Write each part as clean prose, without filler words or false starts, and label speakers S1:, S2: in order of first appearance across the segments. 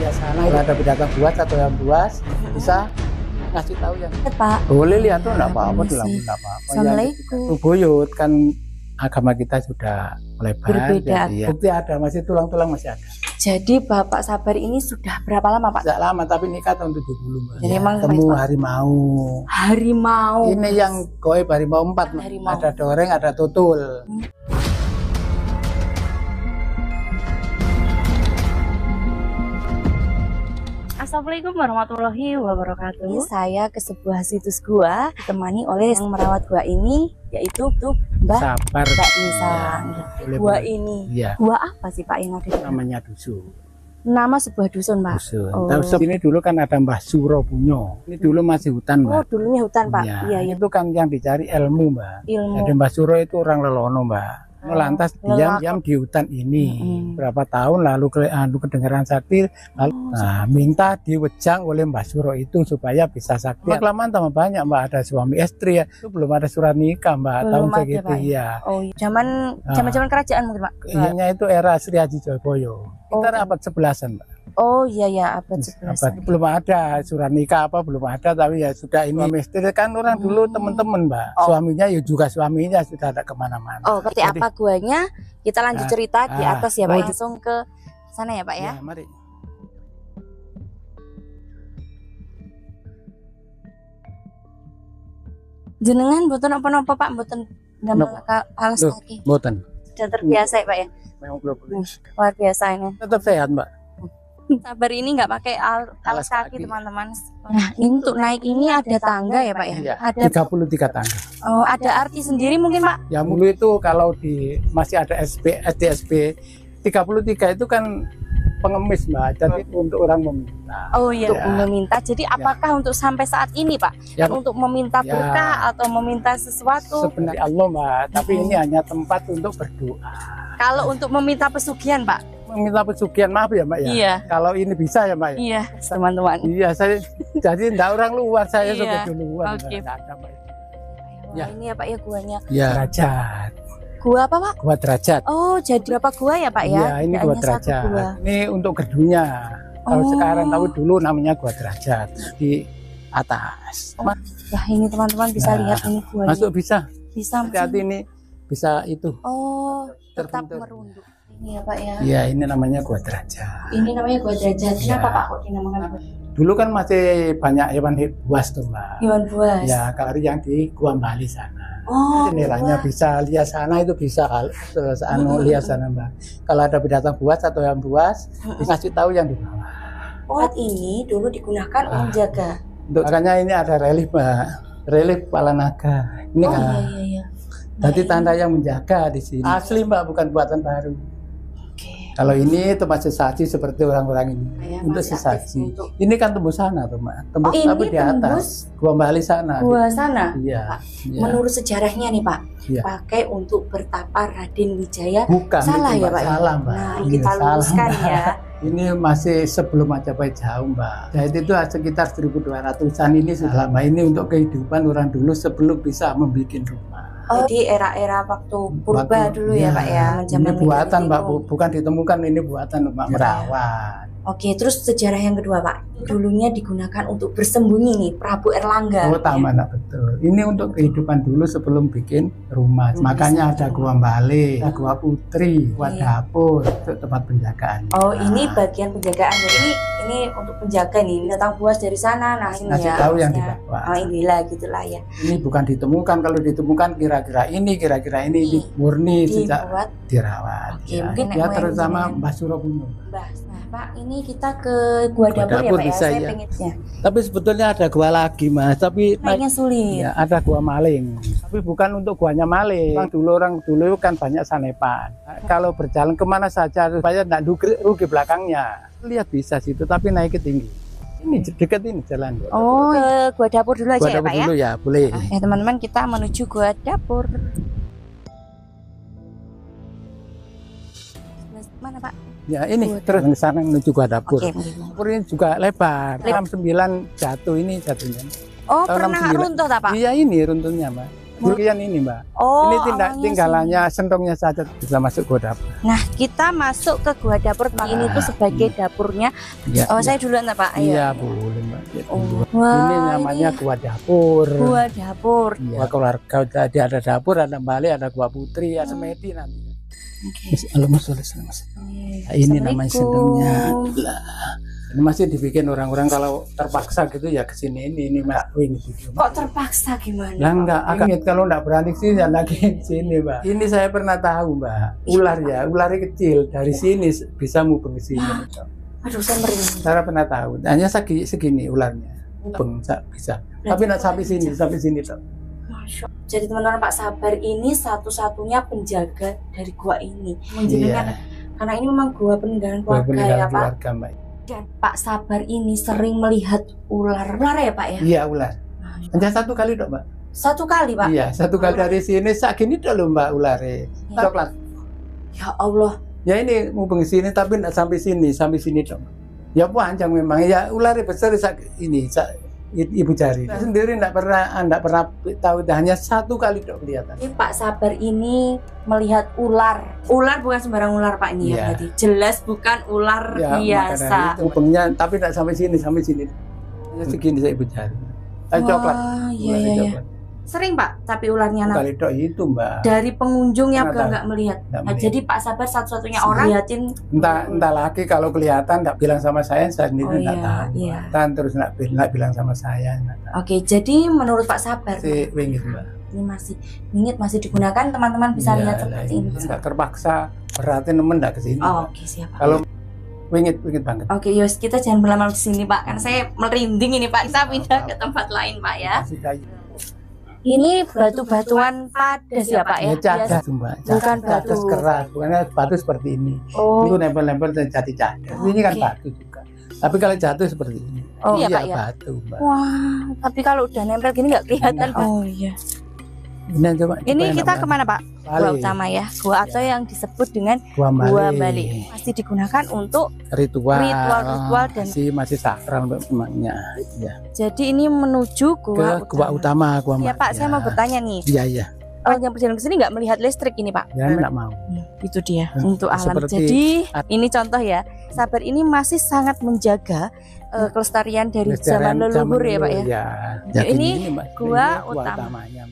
S1: lihat sana, kalau ada binatang buas atau yang buas, bisa ngasih tahu yang
S2: Pak.
S1: boleh lihat tuh enggak apa-apa, enggak apa-apa.
S2: Assalamualaikum.
S1: Ya, buyut kan agama kita sudah melebar.
S2: Berbeda.
S1: Jadi, ya, bukti ada, masih tulang-tulang masih ada.
S2: Jadi Bapak Sabar ini sudah berapa lama Pak?
S1: Tidak lama, tapi nikah tahun 70 Mbak.
S2: Jadi
S1: Ya,
S2: emang
S1: temu
S2: Pak?
S1: harimau.
S2: Harimau.
S1: Ini yang goib harimau 4,
S2: Harimau.
S1: ada doreng, ada tutul.
S3: Assalamualaikum warahmatullahi wabarakatuh.
S2: Ini saya ke sebuah situs gua ditemani oleh yang merawat gua ini, yaitu Mbah
S1: Sabar.
S2: Nisa.
S1: Boleh,
S2: Gua
S1: boleh.
S2: ini.
S1: Iya,
S2: Gua apa sih Pak yang ada di sana?
S1: namanya dusun.
S2: Nama sebuah dusun Pak.
S1: Dusun.
S2: Oh.
S1: Terus ini dulu kan ada Mbah Suropunyo. Ini dulu masih hutan,
S2: Oh,
S1: Mbak.
S2: dulunya hutan Pak.
S1: Iya,
S2: Iya, iya.
S1: itu kan yang dicari ilmu, Mbak.
S2: Ilmu.
S1: Jadi Mbah Suro itu orang Lelono, Mbak.
S2: Oh,
S1: Lantas diam-diam di hutan ini. Berapa tahun lalu kedengaran sakti, lalu minta diwejang oleh Mbah Suro itu supaya bisa sakti. Kelamaan tambah banyak, Mbak, ada suami istri ya. Itu belum ada surat nikah, Mbak,
S2: Belum
S1: tahun
S2: ada,
S1: segitu
S2: Pak.
S1: ya.
S2: Oh, iya. Zaman kerajaan mungkin Pak.
S1: Ininya itu era Sri Haji Joyoboyo. Kita abad 11-an, Mbak.
S2: Oh iya ya, abad 11.
S1: Abad belum ada surat nikah apa belum ada, tapi ya sudah ini istri kan orang dulu teman-teman, Mbak. Suaminya ya juga suaminya sudah ada kemana-mana.
S2: Oh, seperti apa guanya? Kita lanjut cerita di atas ya Pak. Langsung ke sana ya Pak ya.
S1: Ya, mari.
S2: Jenengan mboten apa-apa Pak, mboten damel alas
S1: Loh,
S2: kaki.
S1: Mboten.
S2: Sudah terbiasa ya Pak ya.
S1: Memang belum.
S2: Luar biasa ini.
S1: Tetap sehat, Mbak.
S2: Sabar ini nggak pakai alas kaki
S1: kaki.
S2: teman-teman. Nah, untuk naik ini ada tangga ya Pak ya.
S1: Iya,
S2: Ada
S1: 33 tangga.
S2: oh, ada arti sendiri mungkin Pak.
S1: Ya dulu itu kalau masih ada SDSP 33 itu kan pengemis, Mbak. Jadi untuk orang meminta.
S2: Oh iya,
S1: Ya.
S2: untuk meminta. Jadi apakah untuk sampai saat ini Pak?
S1: Ya,
S2: Untuk meminta
S1: Ya.
S2: berkah atau meminta sesuatu?
S1: sebenarnya Allah, Mbak, tapi ini hanya tempat untuk berdoa.
S2: Kalau untuk meminta pesugihan Pak?
S1: Meminta pesugihan, maaf ya, Mbak ya.
S2: Iya.
S1: Kalau ini bisa ya, Mbak ya.
S2: Iya, teman-teman.
S1: Iya, saya jadi enggak orang luar, saya
S2: Iya.
S1: sudah duluan.
S2: Oke.
S1: Enggak ada, Mbak.
S2: Wah,
S1: Ya.
S2: ini ya Pak ya guanya.
S1: Ya, derajat.
S2: Gua apa Pak?
S1: Gua derajat.
S2: Oh, jadi berapa gua ya Pak ya?
S1: Iya, ini
S2: Tidak
S1: gua
S2: hanya satu
S1: derajat.
S2: gua.
S1: Ini untuk gerdunya. Kalau
S2: Oh.
S1: sekarang tahu dulu namanya gua derajat di atas.
S2: Wah, ini teman-teman bisa
S1: Nah,
S2: lihat ini guanya.
S1: Masuk bisa.
S2: Bisa.
S1: Hati-hati ini bisa itu.
S2: Oh, tetap
S1: Terbentur.
S2: merunduk. Ini ya Pak ya.
S1: Iya, ini namanya gua derajat.
S2: Ini namanya gua derajat.
S1: Iya.
S2: Kenapa Pak kok dinamakan gua?
S1: Dulu kan masih banyak hewan buas tuh, Mbak.
S2: Hewan buas.
S1: Ya, kalau yang di Gua Bali sana.
S2: Oh,
S1: Jendelanya
S2: buas.
S1: bisa lihat sana, itu bisa terus lihat sana, Mbak. Kalau ada binatang buas atau yang buas, dikasih tahu yang di bawah.
S2: Oh, ini dulu digunakan menjaga.
S1: Untuk makanya ini ada relief, Mbak. Relief kepala naga. Ini
S2: Oh
S1: kan.
S2: iya iya iya.
S1: Jadi tanda yang menjaga di sini. Asli, Mbak, bukan buatan baru.
S2: Oke.
S1: Kalau ini tempat sesaji seperti orang-orang ini.
S2: Ya,
S1: Untuk
S2: masih
S1: sesaji.
S2: aktif untuk-
S1: Ini kan tembus sana tuh, Mbak. Tembus
S2: Oh,
S1: tapi
S2: ini
S1: di atas.
S2: tembus
S1: Gua Bali sana.
S2: Gua sana.
S1: Iya. Iya.
S2: Menurut sejarahnya nih Pak,
S1: Iya.
S2: pakai untuk bertapa Raden Wijaya.
S1: Bukan
S2: Salah
S1: itu,
S2: ya,
S1: Mbak.
S2: Pak, ya?
S1: Salah, Mbak.
S2: Nah,
S1: Iya,
S2: kita
S1: salah,
S2: luruskan
S1: Mbak.
S2: ya.
S1: Ini masih sebelum Majapahit jauh, Mbak. Jadi itu sekitar 1200-an ini sudah lama ini untuk kehidupan orang dulu sebelum bisa membuat rumah.
S2: Oh, di era-era waktu purba
S1: Waktu-
S2: dulu ya Pak ya.
S1: Ini
S2: Zaman
S1: buatan, Mbak,
S2: Neolitikum.
S1: bukan ditemukan, ini buatan, Mbak, merawat.
S2: Oke, terus sejarah yang kedua Pak, dulunya digunakan untuk bersembunyi nih Prabu Erlangga.
S1: Oh, taman, betul. Ini untuk kehidupan dulu sebelum bikin rumah. Makanya ada gua Bali, ada gua Putri, gua
S2: Iya.
S1: dapur, itu tempat penjagaan.
S2: Oh, ini bagian penjagaan. Jadi ini untuk penjaga nih, datang buas dari sana. Nah, ini
S1: Ngasih
S2: ya.
S1: tahu yang di
S2: harusnya.
S1: bawah.
S2: Oh, inilah gitulah ya.
S1: Ini bukan ditemukan, kalau ditemukan kira-kira ini murni sejak
S2: Dibuat
S1: dirawat.
S2: Oke,
S1: Ya,
S2: mungkin
S1: ya
S2: nenek
S1: terutama
S2: moyang
S1: Mbah Suropunyo.
S2: Mbah. Nah, Pak, ini kita ke gua
S1: Gua
S2: dapur ya
S1: dapur
S2: Pak ya.
S1: bisa,
S2: Saya
S1: ya.
S2: pengennya.
S1: Tapi sebetulnya ada gua lagi, Mas. Tapi
S2: Naiknya sulit.
S1: ya, ada gua maling. Tapi bukan untuk guanya maling. Orang dulu kan banyak sanepan. Kalau berjalan kemana saja supaya tidak rugi belakangnya. Lihat bisa situ, tapi naik ke tinggi. Ini dekat ini jalan.
S2: Oh, ke gua dapur dulu aja
S1: Gua
S2: ya
S1: dapur
S2: Pak ya.
S1: dulu ya, boleh.
S2: Ya teman-teman, kita menuju gua dapur. Mana Pak?
S1: Ya ini
S2: Gua
S1: terus ke sana menuju gua dapur.
S2: Oke.
S1: Dapur ini juga lebar. Jam 9 jatuh ini jatuhnya.
S2: Oh,
S1: Tahun
S2: pernah
S1: 69.
S2: runtuh tak Pak?
S1: Iya, ini runtuhnya, Mbak. Demikian ini Mbak.
S2: Oh,
S1: Ini
S2: awalnya
S1: tinggalannya sentongnya saja bisa masuk ke dapur.
S2: Nah, kita masuk ke gua dapur. Ini tuh sebagai dapurnya.
S1: Ya,
S2: Oh, saya duluan Pak. Ayo.
S1: Iya boleh Mbak. Ya,
S2: Oh,
S1: ini namanya gua dapur.
S2: Gua dapur.
S1: Gua keluarga jadi ada dapur, ada Bali, ada gua putri, ada Semedi nanti.
S2: Oke.
S1: Nah, ini namanya sendoknya. Ini masih dibikin orang-orang kalau terpaksa gitu ya ke sini ini Mbak Wing gitu.
S2: Kok terpaksa gimana?
S1: Lah enggak, kalau enggak berani sih ya lagi sini Mbak. Ini saya pernah tahu Mbak, ularnya kecil dari sini bisa mubeng ke sini.
S2: Aduh, saya merinding.
S1: Saya pernah tahu, hanya segini ularnya, mubeng bisa. Tapi enggak sampai sini toh.
S2: Masya. Jadi teman-teman, Pak Sabar ini satu-satunya penjaga dari gua ini.
S1: Iya.
S2: Karena ini memang gua peninggalan keluarga ya Pak.
S1: Keluarga, Mbak.
S2: Dan Pak Sabar ini sering melihat ular ya Pak ya?
S1: Iya ular. Hanya satu kali dok Mbak.
S2: Satu kali Pak?
S1: Iya satu kali dari sini segini dok loh Mbak ularnya. Coklat.
S2: Ya Allah.
S1: Ya ini mumpung sini tapi tidak sampai sini dok. Ya panjang memang. Ya ularnya besar ini ibu jari. Saya sendiri tidak pernah tahu, hanya satu kali dok kelihatan.
S2: Jadi Pak Sabar ini melihat ular. Ular bukan sembarang ular Pak ini ya berarti. Jelas bukan ular biasa.
S1: Mubengnya tapi tidak sampai sini. Ya segini saya ibu jari. Coklat.
S2: Iya. Sering Pak tapi ularnya
S1: kali dok itu Mbak.
S2: Dari pengunjung yang nggak melihat. Jadi Pak Sabar satu-satunya orang liatin.
S1: Entah lagi kalau kelihatan nggak bilang sama saya sendiri nggak tahu.
S2: Iya.
S1: Terus nggak bilang sama saya.
S2: Oke, jadi menurut Pak Sabar
S1: si wingit Mbak.
S2: Ini masih digunakan, teman-teman bisa lihat seperti ini.
S1: Nggak terpaksa berarti nemen nggak kesini.
S2: Oke, siap.
S1: Kalau wingit banget.
S2: Oke, Yos, kita jangan berlama di sini Pak, kan saya merinding ini Pak. Kita pindah ke tempat lain Pak ya. Ini batu-batuan padas ya Pak ya?
S1: Cadas Mbak.
S2: Bukan batu
S1: keras, bukannya batu seperti ini. Itu nempel-nempel dan jadi cadas. Ini kan batu juga. Tapi kalau jatuh seperti ini.
S2: Oh iya Pak ya.
S1: Batu Mbak.
S2: Wah, tapi kalau udah nempel gini nggak kelihatan Pak. Oh iya. Ini kita kemana Pak? Gua utama ya, gua atau yang disebut dengan gua Bali. Masih digunakan untuk ritual dan
S1: masih sakral memangnya. Ya.
S2: Jadi ini menuju
S1: gua utama.
S2: Ya Pak, saya mau bertanya nih.
S1: Iya.
S2: Yang perjalanan ke sini nggak melihat listrik ini Pak?
S1: Ya nggak mau.
S2: Itu dia untuk alam. Jadi ini contoh ya, Sabar ini masih sangat menjaga kelestarian dari zaman leluhur ya Pak ya.
S1: Ya.
S2: Ini gua utamanya.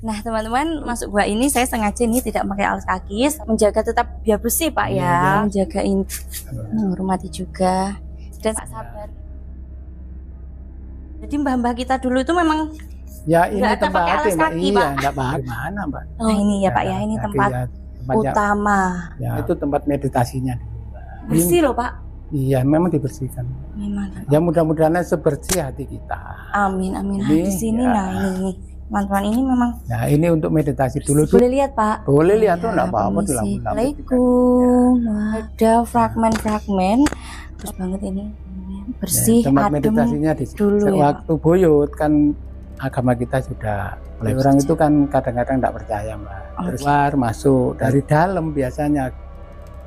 S2: Nah teman-teman, masuk gua ini saya sengaja ini tidak pakai alas kaki, menjaga tetap biar bersih Pak ya, menjaga ini, menghormati juga. Dan Pak Sabar. Jadi mbah-mbah kita dulu itu memang
S1: ya ini tempat
S2: alas kaki Pak.
S1: Enggak mana Mbak.
S2: Nah ini ya Pak ya, ini tempat utama.
S1: Ya itu tempat meditasinya.
S2: Bersih loh Pak.
S1: Iya memang dibersihkan.
S2: Memang.
S1: Ya mudah-mudahan sebersih hati kita.
S2: Amin. Di sini ini. Teman-teman ini memang.
S1: Nah ini untuk meditasi dulu.
S2: Boleh lihat Pak?
S1: Boleh lihat tuh nggak apa-apa.
S2: Assalamualaikum. Ada fragmen-fragmen. Terus banget ini bersih.
S1: Tempat meditasinya di
S2: dulu
S1: waktu buyut kan agama kita sudah. Orang itu kan kadang-kadang nggak percaya Mbak. Terus keluar masuk dari dalam biasanya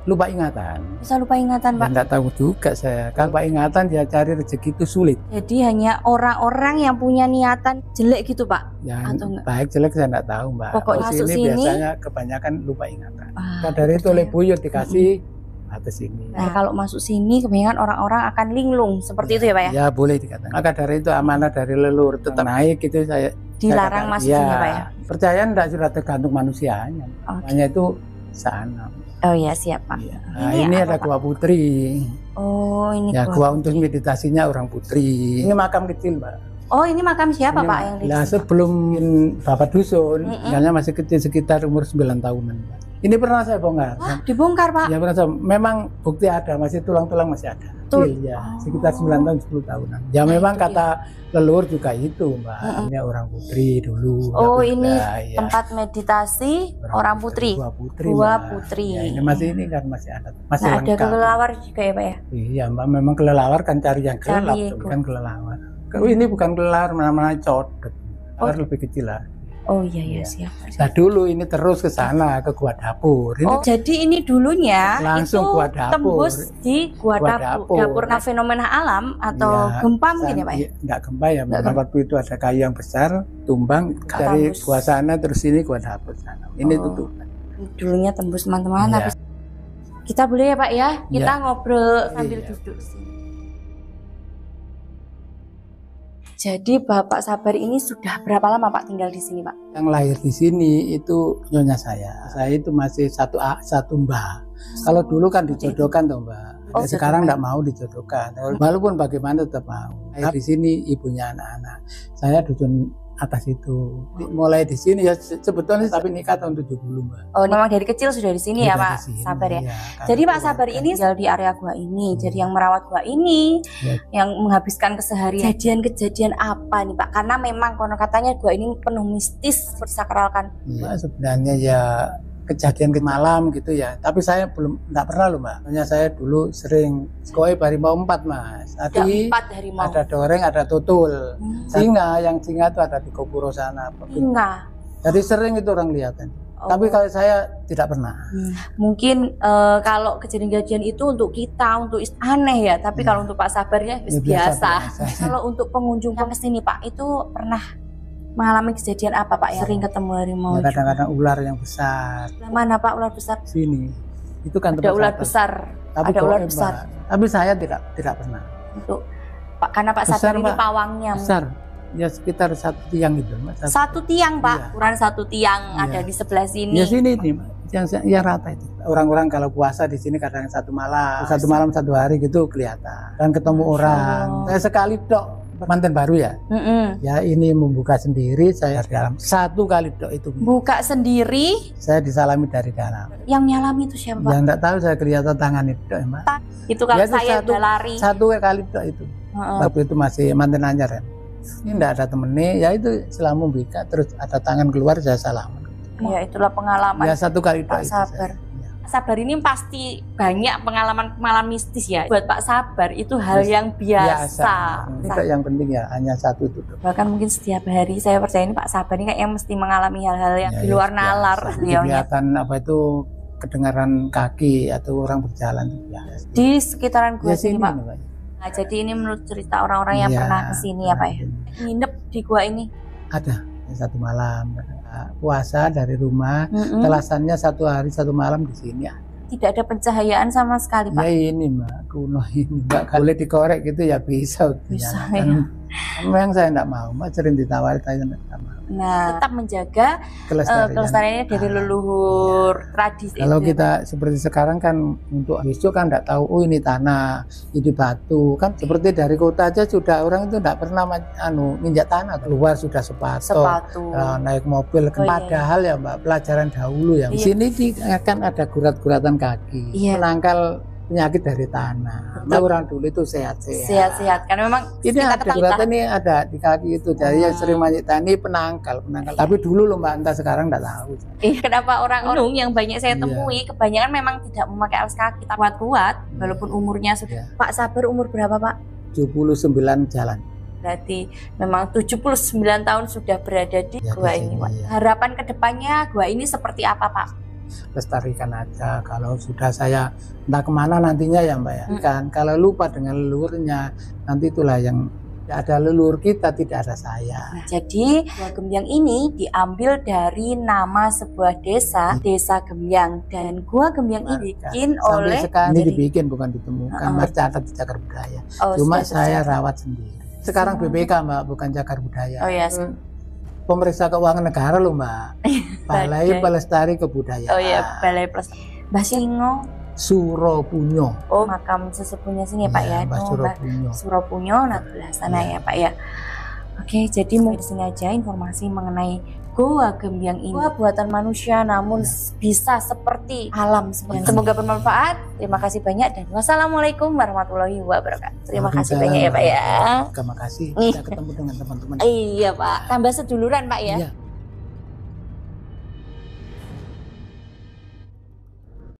S1: lupa ingatan.
S2: Bisa lupa ingatan Pak?
S1: Nggak tahu juga saya. Kalau lupa ingatan dia cari rezeki itu sulit.
S2: Jadi hanya orang-orang yang punya niatan jelek gitu Pak?
S1: Ya,
S2: atau enggak?
S1: Baik jelek saya nggak tahu Mbak.
S2: Pokoknya masuk sini
S1: biasanya kebanyakan lupa ingatan. Dari itu oleh buyut dikasih atas sini.
S2: Nah kalau masuk sini kebanyakan orang-orang akan linglung seperti itu ya Pak ya?
S1: Ya boleh dikatakan. Maka dari itu amanah dari leluhur tetap naik itu saya
S2: dilarang masuk sini Pak ya?
S1: Percayaan tidak sudah tergantung manusianya. Hanya itu sana.
S2: Oh iya siap Pak.
S1: Ya. Nah, ini ada Gua Putri.
S2: Oh ini
S1: ya gua untuk meditasinya orang Putri. Ini makam kecil Mbak.
S2: Oh ini makam siapa Pak yang di
S1: sini? Sebelum Bapak Dusun, tinggalnya masih kecil sekitar umur 9 tahunan. Ini pernah saya bongkar.
S2: Wah, dibongkar Pak?
S1: Ya pernah. Memang bukti ada, masih tulang-tulang masih ada. Ya, sekitar 9 tahun 10 tahunan. Ya memang kata leluhur juga itu Mbak. Ini orang Putri dulu.
S2: Oh ini tempat meditasi orang Putri. Gua Putri.
S1: Ya, ini masih kan masih ada. Masih
S2: ada kelelawar juga ya Pak ya?
S1: Iya Mbak, memang kelelawar kan cari yang gelap, bukan kelelawar. Kalau ini bukan kelelawar, namanya codot. Lebih kecil lah.
S2: Oh iya siap.
S1: Nah dulu ini terus ke sana ke Gua Dapur. Ini
S2: jadi ini dulunya
S1: langsung
S2: itu
S1: Gua Dapur.
S2: Tembus di Gua Dapur. Dapurnya fenomena alam atau gempa mungkin ya Pak?
S1: Enggak gempa ya, waktu itu ada kayu yang besar tumbang dari gua sana terus ini Gua Dapur sana. Ini tutupan.
S2: Dulunya tembus teman-teman. Tapi kita boleh ya Pak ya? Kita ngobrol sambil duduk sini. Jadi Bapak Sabar ini sudah berapa lama Pak tinggal di sini Pak?
S1: Yang lahir di sini itu nyonya saya. Saya itu masih satu mbah. Kalau dulu kan dijodohkan tuh mbak. Sekarang enggak mau dijodohkan. Walaupun bagaimana tetap mau. Di sini ibunya anak-anak. Saya dusun atas itu. Mulai di sini ya sebetulnya tapi nikah tahun 70 mbak.
S2: Oh memang dari kecil sudah di sini ya Pak Sabar ya. Jadi Pak Sabar ini tinggal di area gua ini. Jadi yang merawat gua ini, yang menghabiskan keseharian. Kejadian apa nih Pak? Karena memang konon katanya gua ini penuh mistis, disakralkan.
S1: Ya sebenarnya ya kejadian ke malam gitu ya, tapi saya enggak pernah loh mbak. Hanya saya dulu sering koi harimau 4 mas. Tadi ada doreng, ada tutul. Singa itu ada di Kopuro sana.
S2: Singa.
S1: Jadi sering itu orang lihatin. Tapi kalau saya tidak pernah.
S2: Mungkin kalau kejadian-kejadian itu untuk kita, untuk aneh ya. Tapi kalau untuk Pak Sabar ya biasa. Kalau untuk pengunjung yang kesini Pak, itu pernah mengalami kejadian apa Pak? Sering ketemu harimau?
S1: Kadang-kadang ular yang besar.
S2: Mana Pak ular besar?
S1: Sini. Itu kan
S2: ada ular besar. Ada ular besar.
S1: Tapi saya tidak pernah.
S2: Untuk Pak, karena Pak Sabar ini pawangnya
S1: besar. Ya sekitar 1 tiang itu.
S2: Satu tiang Pak, ukuran 1 tiang ada di sebelah sini.
S1: Ya sini nih, yang rata itu. Orang-orang kalau puasa di sini kadang 1 malam, 1 hari gitu kelihatan. Dan ketemu orang. Saya sekali dok manten baru ya. Ya ini membuka sendiri saya di dalam. 1 kali dok itu.
S2: Buka sendiri.
S1: Saya disalami dari dalam.
S2: Yang nyalami itu siapa Pak?
S1: Ya enggak tahu, saya kelihatan tangan itu dok Mbak.
S2: Itu kalau saya udah lari.
S1: 1 kali dok itu. Waktu itu masih manten anyar ya. Ini enggak ada temennya, ya itu selama buka terus ada tangan keluar saya salaman.
S2: Ya itulah pengalaman.
S1: Ya 1 kali
S2: Pak Sabar. Sabar ini pasti banyak pengalaman mistis ya. Buat Pak Sabar itu hal yang biasa.
S1: Tidak yang penting ya hanya 1 itu.
S2: Bahkan mungkin setiap hari saya percaya ini Pak Sabar ini kayak yang mesti mengalami hal-hal yang di luar nalar.
S1: Kelihatan apa itu kedengaran kaki atau orang berjalan ya.
S2: Di sekitaran gua sini Pak.
S1: Nah,
S2: jadi ini menurut cerita orang-orang yang pernah kesini ya Pak ya. Nginep di gua ini.
S1: Ada 1 malam. Puasa dari rumah, telasannya 1 hari 1 malam di sini.
S2: Tidak ada pencahayaan sama sekali Pak.
S1: Ya ini Mbak, kuno ini Mbak. Boleh dikorek gitu ya bisa.
S2: Bisa ya.
S1: Memang saya enggak mau, Mbak sering ditawari saya enggak mau.
S2: Nah, tetap menjaga kelestariannya dari leluhur tradisi.
S1: Kalau kita seperti sekarang kan untuk besok kan enggak tahu, oh ini tanah, ini batu. Kan seperti dari kota aja sudah orang itu enggak pernah minjak tanah. Keluar sudah sepatu. Naik mobil. Padahal ya Mbak, pelajaran dahulu ya. Di sini kan ada gurat-guratan kaki. Menangkal penyakit dari tanah. Orang dulu itu sehat-sehat.
S2: Karena memang
S1: ini ada guratan ini ada di kaki itu. Jadi yang sering manjat tani penangkal. Tapi dulu loh Mbak, entah sekarang enggak tahu.
S2: Kenapa orang yang banyak saya temui kebanyakan memang tidak memakai alas kaki, kuat-kuat walaupun umurnya sudah. Pak Sabar umur berapa Pak?
S1: 79 jalan.
S2: Berarti memang 79 tahun sudah berada di gua ini Pak. Harapan kedepannya gua ini seperti apa Pak?
S1: Lestarikan aja. Kalau sudah saya entah kemana nantinya ya Mbak ya kan, kalau lupa dengan leluhurnya nanti itulah yang ada leluhur kita, tidak ada saya.
S2: Jadi Gua Gembyang ini diambil dari nama sebuah desa, Desa Gembyang, dan Gua Gembyang ini dibikin oleh
S1: ini dibikin bukan ditemukan, tercatat di Cagar Budaya. Cuma saya rawat sendiri. Sekarang BPK Mbak, bukan Cagar Budaya.
S2: Oh ya.
S1: Pemeriksa Keuangan Negara loh Mbak. Balai Pelestari Kebudayaan.
S2: Oh iya, Balai Pelestari. Mbah Singo
S1: Suropunyo.
S2: Oh, makam sesepuhnya sini Pak ya.
S1: Mbah Suropunyo.
S2: Suropunyo, nah sana ya Pak ya. Oke, jadi mau di sini aja informasi mengenai Gua Gembyang ini. Gua buatan manusia namun bisa seperti alam sebenarnya. Semoga bermanfaat. Terima kasih banyak dan wassalamualaikum warahmatullahi wabarakatuh. Terima kasih banyak ya Pak ya.
S1: Terima kasih. Kita ketemu dengan teman-teman.
S2: Iya Pak. Tambah seduluran Pak ya. Iya.